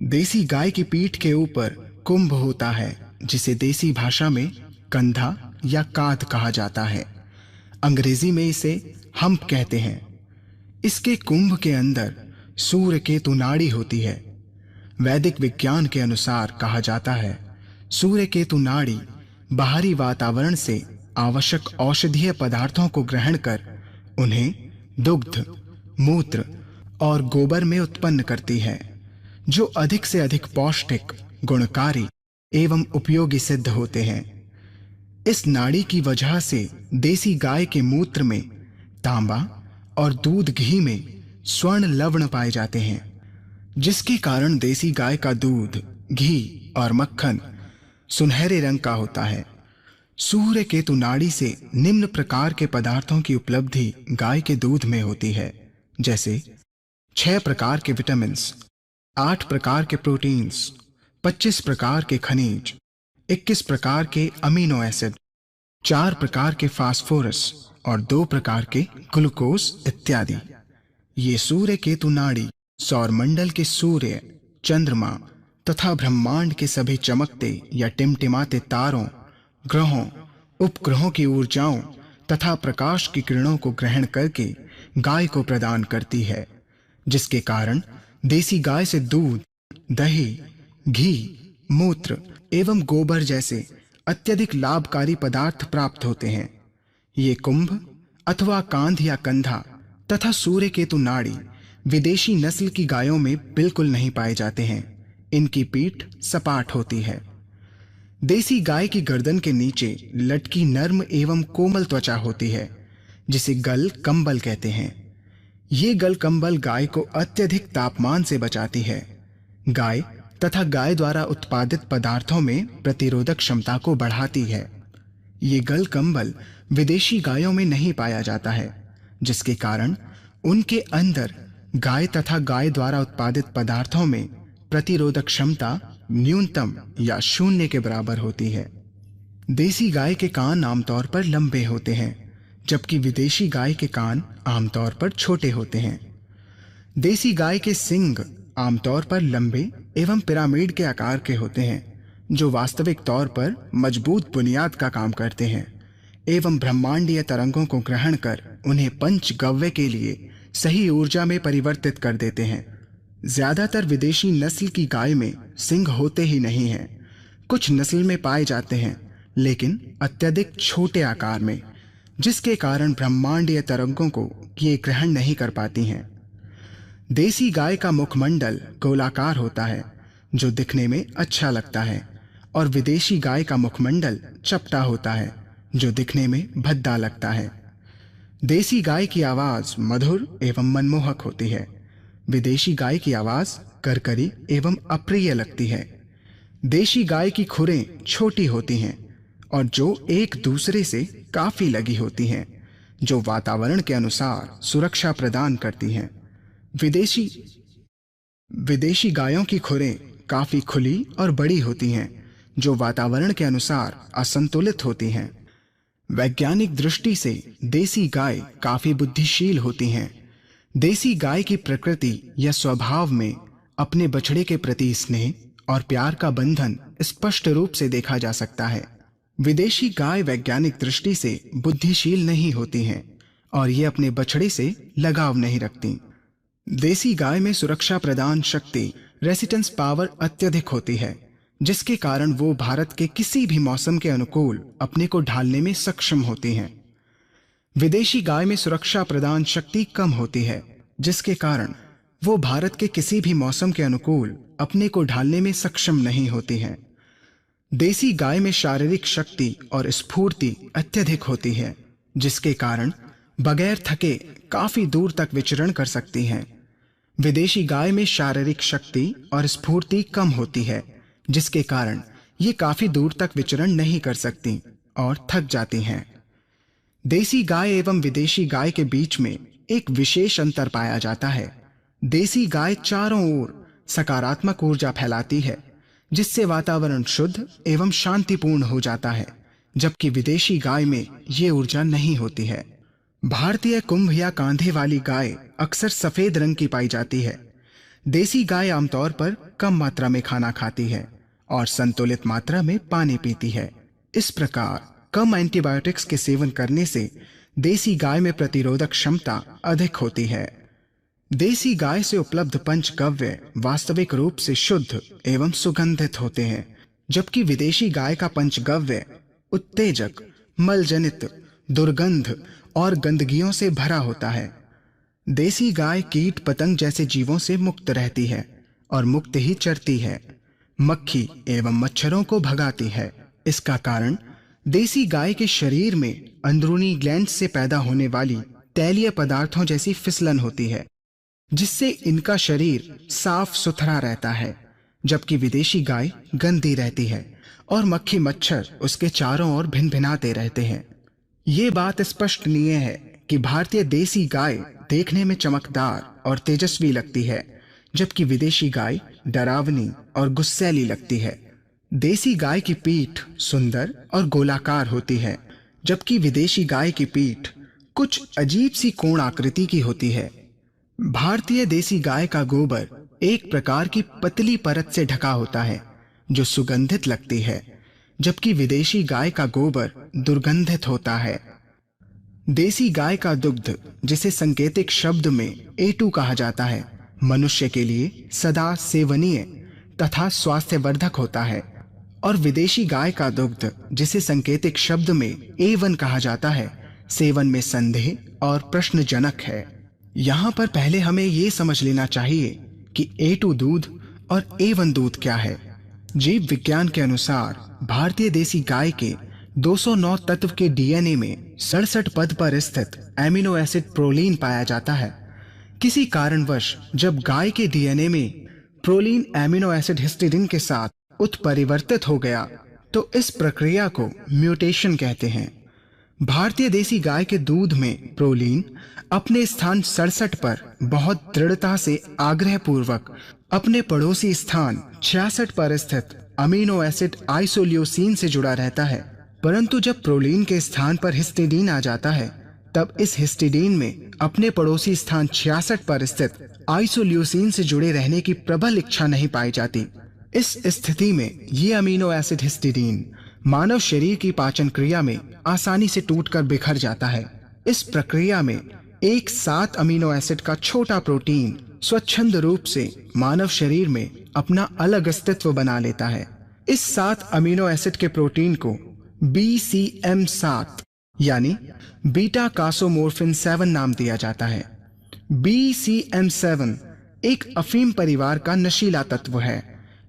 देसी गाय की पीठ के ऊपर कुंभ होता है, जिसे देसी भाषा में कंधा या कांध कहा जाता है। अंग्रेजी में इसे हम्प कहते हैं। इसके कुंभ के अंदर सूर्य केतु नाड़ी होती है। वैदिक विज्ञान के अनुसार कहा जाता है, सूर्य केतु नाड़ी बाहरी वातावरण से आवश्यक औषधीय पदार्थों को ग्रहण कर उन्हें दुग्ध, मूत्र और गोबर में उत्पन्न करती है, जो अधिक से अधिक पौष्टिक, गुणकारी एवं उपयोगी सिद्ध होते हैं। इस नाड़ी की वजह से देसी गाय के मूत्र में तांबा और दूध घी में स्वर्ण लवण पाए जाते हैं, जिसके कारण देसी गाय का दूध, घी और मक्खन सुनहरे रंग का होता है। सूर्य केतु नाड़ी से निम्न प्रकार के पदार्थों की उपलब्धि गाय के दूध में होती है, जैसे 6 प्रकार के विटामिन्स, 8 प्रकार के प्रोटीन्स, 25 प्रकार के खनिज, 21 प्रकार के अमीनो एसिड, 4 प्रकार के फास्फोरस और 2 प्रकार के ग्लूकोज इत्यादि। ये सूर्य केतु नाड़ी सौरमंडल के सूर्य, चंद्रमा तथा ब्रह्मांड के सभी चमकते या टिमटिमाते तारों, ग्रहों, उपग्रहों की ऊर्जाओं तथा प्रकाश की किरणों को ग्रहण करके गाय को प्रदान करती है, जिसके कारण देसी गाय से दूध, दही, घी, मूत्र एवं गोबर जैसे अत्यधिक लाभकारी पदार्थ प्राप्त होते हैं। ये कुंभ अथवा कांध या कंधा तथा सूर्य केतु नाड़ी विदेशी नस्ल की गायों में बिल्कुल नहीं पाए जाते हैं। इनकी पीठ सपाट होती है। देसी गाय की गर्दन के नीचे लटकी नर्म एवं कोमल त्वचा होती है, जिसे गल कंबल कहते हैं। ये गल कंबल गाय को अत्यधिक तापमान से बचाती है। गाय तथा गाय द्वारा उत्पादित पदार्थों में प्रतिरोधक क्षमता को बढ़ाती है। ये गल कंबल विदेशी गायों में नहीं पाया जाता है, जिसके कारण उनके अंदर गाय तथा गाय द्वारा उत्पादित पदार्थों में प्रतिरोधक क्षमता न्यूनतम या शून्य के बराबर होती है। देसी गाय के कान आमतौर पर लंबे होते हैं, जबकि विदेशी गाय के कान आमतौर पर छोटे होते हैं। देसी गाय के सींग आमतौर पर लंबे एवं पिरामिड के आकार के होते हैं, जो वास्तविक तौर पर मजबूत बुनियाद का काम करते हैं एवं ब्रह्मांडीय तरंगों को ग्रहण कर उन्हें पंचगव्य के लिए सही ऊर्जा में परिवर्तित कर देते हैं। ज्यादातर विदेशी नस्ल की गाय में सींग होते ही नहीं हैं। कुछ नस्ल में पाए जाते हैं, लेकिन अत्यधिक छोटे आकार में, जिसके कारण ब्रह्मांडीय तरंगों को ये ग्रहण नहीं कर पाती हैं। देसी गाय का मुखमंडल गोलाकार होता है, जो दिखने में अच्छा लगता है, और विदेशी गाय का मुखमंडल चपटा होता है, जो दिखने में भद्दा लगता है। देसी गाय की आवाज मधुर एवं मनमोहक होती है। विदेशी गाय की आवाज करकरी एवं अप्रिय लगती है। देशी गाय की खुरें छोटी होती हैं और जो एक दूसरे से काफी लगी होती हैं, जो वातावरण के अनुसार सुरक्षा प्रदान करती हैं। विदेशी गायों की खुरें काफी खुली और बड़ी होती हैं, जो वातावरण के अनुसार असंतुलित होती हैं। वैज्ञानिक दृष्टि से देसी गाय काफी बुद्धिशील होती हैं। देसी गाय की प्रकृति या स्वभाव में अपने बछड़े के प्रति स्नेह और प्यार का बंधन स्पष्ट रूप से देखा जा सकता है। विदेशी गाय वैज्ञानिक दृष्टि से बुद्धिशील नहीं होती हैं और ये अपने बछड़े से लगाव नहीं रखती। देसी गाय में सुरक्षा प्रदान शक्ति, रेसिस्टेंस पावर अत्यधिक होती है, जिसके कारण वो भारत के किसी भी मौसम के अनुकूल अपने को ढालने में सक्षम होती हैं। विदेशी गाय में सुरक्षा प्रदान शक्ति कम होती है, जिसके कारण वो भारत के किसी भी मौसम के अनुकूल अपने को ढालने में सक्षम नहीं होती हैं। देसी गाय में शारीरिक शक्ति और स्फूर्ति अत्यधिक होती है, जिसके कारण बगैर थके काफी दूर तक विचरण कर सकती हैं। विदेशी गाय में शारीरिक शक्ति और स्फूर्ति कम होती है, जिसके कारण ये काफी दूर तक विचरण नहीं कर सकती और थक जाती हैं। देसी गाय एवं विदेशी गाय के बीच में एक विशेष अंतर पाया जाता है। देसी गाय चारों ओर सकारात्मक ऊर्जा फैलाती है, जिससे वातावरण शुद्ध एवं शांतिपूर्ण हो जाता है, जबकि विदेशी गाय में ये ऊर्जा नहीं होती है। भारतीय कुंभ या कांधे वाली गाय अक्सर सफेद रंग की पाई जाती है, देसी गाय आमतौर पर कम मात्रा में खाना खाती है और संतुलित मात्रा में पानी पीती है। इस प्रकार कम एंटीबायोटिक्स के सेवन करने से देसी गाय में प्रतिरोधक क्षमता अधिक होती है। देसी गाय से उपलब्ध पंचगव्य वास्तविक रूप से शुद्ध एवं सुगंधित होते हैं, जबकि विदेशी गाय का पंचगव्य उत्तेजक, मलजनित, दुर्गंध और गंदगियों से भरा होता है। देसी गाय कीट पतंग जैसे जीवों से मुक्त रहती है और मुक्त ही चरती है, मक्खी एवं मच्छरों को भगाती है। इसका कारण देसी गाय के शरीर में अंदरूनी ग्लैंड से पैदा होने वाली तैलीय पदार्थों जैसी फिसलन होती है, जिससे इनका शरीर साफ सुथरा रहता है, जबकि विदेशी गाय गंदी रहती है और मक्खी मच्छर उसके चारों ओर भिनभिनाते रहते हैं। ये बात स्पष्टनीय है कि भारतीय देसी गाय देखने में चमकदार और तेजस्वी लगती है, जबकि विदेशी गाय डरावनी और गुस्सैली लगती है। देसी गाय की पीठ सुंदर और गोलाकार होती है, जबकि विदेशी गाय की पीठ कुछ अजीब सी कोण आकृति की होती है। भारतीय देसी गाय का गोबर एक प्रकार की पतली परत से ढका होता है जो सुगंधित लगती है, जबकि विदेशी गाय का गोबर दुर्गंधित होता है। देसी गाय का दुग्ध, जिसे सांकेतिक शब्द में A2 कहा जाता है, मनुष्य के लिए सदा सेवनीय तथा स्वास्थ्यवर्धक होता है, और विदेशी गाय का दुग्ध, जिसे सांकेतिक शब्द में A1 कहा जाता है, सेवन में संदेह और प्रश्नजनक है। यहाँ पर पहले हमें ये समझ लेना चाहिए कि A2 दूध और A1 दूध क्या है। जीव विज्ञान के अनुसार भारतीय देसी गाय के 209 तत्व के डीएनए में 67 पद पर स्थित एमिनो एसिड प्रोलीन पाया जाता है। किसी कारणवश जब गाय के डीएनए में प्रोलीन एमिनो एसिड हिस्टिडीन के साथ उत्परिवर्तित हो गया तो इस प्रक्रिया को म्यूटेशन कहते हैं। भारतीय देसी गाय के दूध में प्रोलीन अपने स्थान 67 पर बहुत दृढ़ता से आग्रह पूर्वक अपने पड़ोसी स्थान 66 पर स्थित अमीनो एसिड आइसोल्यूसिन से जुड़ा रहता है, परंतु जब प्रोलीन के स्थान पर हिस्टिडीन आ जाता है तब इस हिस्टिडीन में अपने पड़ोसी स्थान 66 पर स्थित आइसोल्यूसिन से जुड़े रहने की प्रबल इच्छा नहीं पाई जाती। इस स्थिति में ये अमीनो एसिड हिस्टिडीन मानव शरीर की पाचन क्रिया में आसानी से टूटकर बिखर जाता है। इस प्रक्रिया में एक 7 अमीनो एसिड का छोटा प्रोटीन स्वच्छंद रूप से मानव शरीर में अपना अलग अस्तित्व बना लेता है। इस 7 अमीनो एसिड के प्रोटीन को BCM7 यानी बीटा कासोमोर्फिन 7 नाम दिया जाता है। BCM7 एक अफीम परिवार का नशीला तत्व है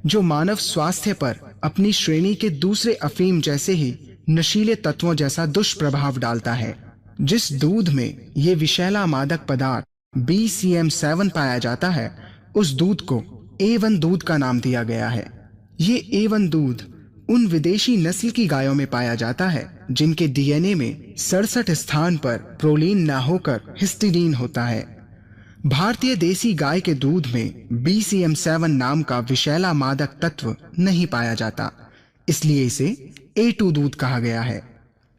जो मानव स्वास्थ्य पर अपनी श्रेणी के दूसरे अफीम जैसे ही नशीले तत्वों जैसा दुष्प्रभाव डालता है। जिस दूध में ये विषैला मादक पदार्थ BCM7 पाया जाता है, उस दूध को A1 दूध का नाम दिया गया है। ये A1 दूध उन विदेशी नस्ल की गायों में पाया जाता है जिनके डीएनए में 67 स्थान पर प्रोलीन न होकर हिस्टिडीन होता है। भारतीय देसी गाय के दूध में BCM7 नाम का विषैला मादक तत्व नहीं पाया जाता, इसलिए इसे A2 दूध कहा गया है।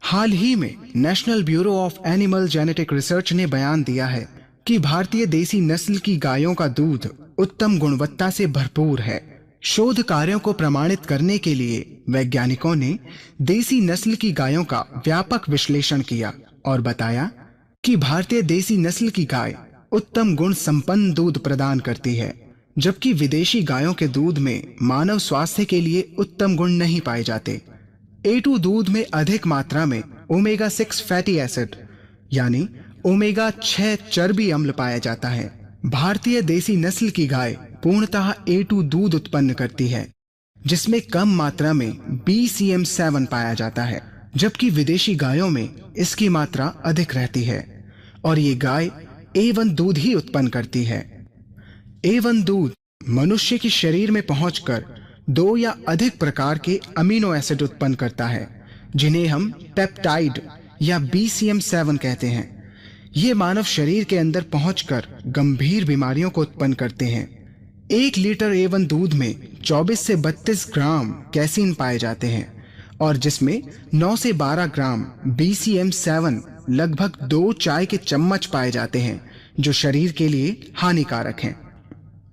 हाल ही में national bureau of animal genetic research ने बयान दिया है कि भारतीय देसी नस्ल की गायों का दूध उत्तम गुणवत्ता से भरपूर है। शोध कार्यों को प्रमाणित करने के लिए वैज्ञानिकों ने देसी नस्ल की गायों का व्यापक विश्लेषण किया और बताया कि भारतीय देसी नस्ल की गाय उत्तम गुण संपन्न दूध प्रदान करती है, जबकि विदेशी गायों के दूध में मानव स्वास्थ्य के लिए उत्तम गुण नहीं पाए जाते। A2 दूध में अधिक मात्रा में ओमेगा 6 फैटी एसिड यानी ओमेगा 6 चर्बी अम्ल पाया जाता है। भारतीय देसी नस्ल की गाय पूर्णतः A2 दूध उत्पन्न करती है, जिसमें कम मात्रा में BCM7 पाया जाता है, जबकि विदेशी गायों में इसकी मात्रा अधिक रहती है और ये गाय A1 दूध ही उत्पन्न करती है। A1 दूध मनुष्य के शरीर में पहुंचकर 2 या अधिक प्रकार के अमीनो एसिड उत्पन्न करता है, जिन्हें हम पेप्टाइड या BCM7 कहते हैं। ये मानव शरीर के अंदर पहुंचकर गंभीर बीमारियों को उत्पन्न करते हैं। 1 लीटर A1 दूध में 24 से 32 ग्राम कैसीन पाए जाते हैं और जिसमें 9 से 12 ग्राम BCM7 लगभग 2 चाय के चम्मच पाए जाते हैं, जो शरीर के लिए हानिकारक हैं।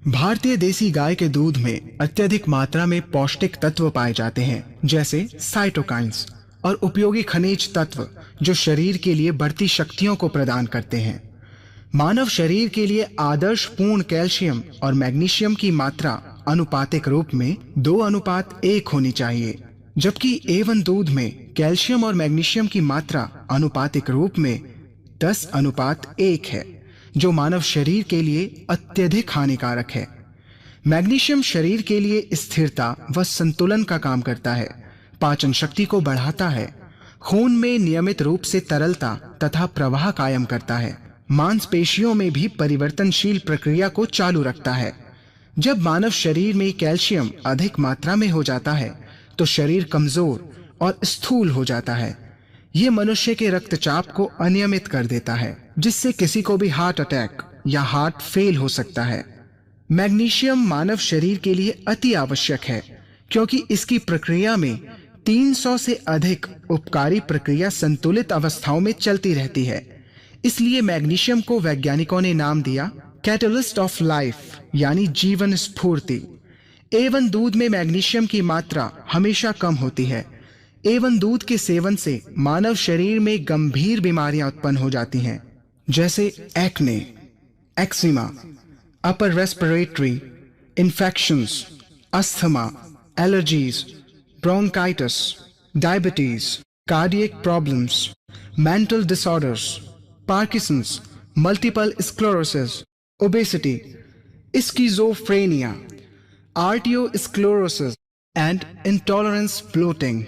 भारतीय देसी गाय के दूध में अत्यधिक मात्रा में पौष्टिक तत्व पाए जाते हैं, जैसे साइटोकाइंस और उपयोगी खनिज तत्व जो शरीर के लिए बढ़ती शक्तियों को प्रदान करते हैं। मानव शरीर के लिए आदर्श पूर्ण कैल्शियम और मैग्नीशियम की मात्रा अनुपातिक रूप में 2:1 होनी चाहिए, जबकि A1 दूध में कैल्शियम और मैग्नीशियम की मात्रा अनुपातिक रूप में 10:1 है, जो मानव शरीर के लिए अत्यधिक हानिकारक है। मैग्नीशियम शरीर के लिए स्थिरता व संतुलन का काम करता है, पाचन शक्ति को बढ़ाता है, खून में नियमित रूप से तरलता तथा प्रवाह कायम करता है, मांसपेशियों में भी परिवर्तनशील प्रक्रिया को चालू रखता है। जब मानव शरीर में कैल्शियम अधिक मात्रा में हो जाता है तो शरीर कमजोर और स्थूल हो जाता है। ये मनुष्य के रक्तचाप को अनियमित कर देता है, जिससे किसी को भी हार्ट अटैक या हार्ट फेल हो सकता है। मैग्नीशियम मानव शरीर के लिए अति आवश्यक है, क्योंकि इसकी प्रक्रिया में 300 से अधिक उपकारी प्रक्रिया संतुलित अवस्थाओं में चलती रहती है। इसलिए मैग्नीशियम को वैज्ञानिकों ने नाम दिया कैटलिस्ट ऑफ लाइफ, यानी जीवन स्फूर्ति। A1 दूध में मैग्नीशियम की मात्रा हमेशा कम होती है। A1 दूध के सेवन से मानव शरीर में गंभीर बीमारियां उत्पन्न हो जाती हैं, जैसे acne, eczema, upper respiratory infections, asthma, allergies, bronchitis, diabetes, cardiac problems, mental disorders, Parkinson's, multiple sclerosis, obesity, schizophrenia, arteriosclerosis, and intolerance bloating.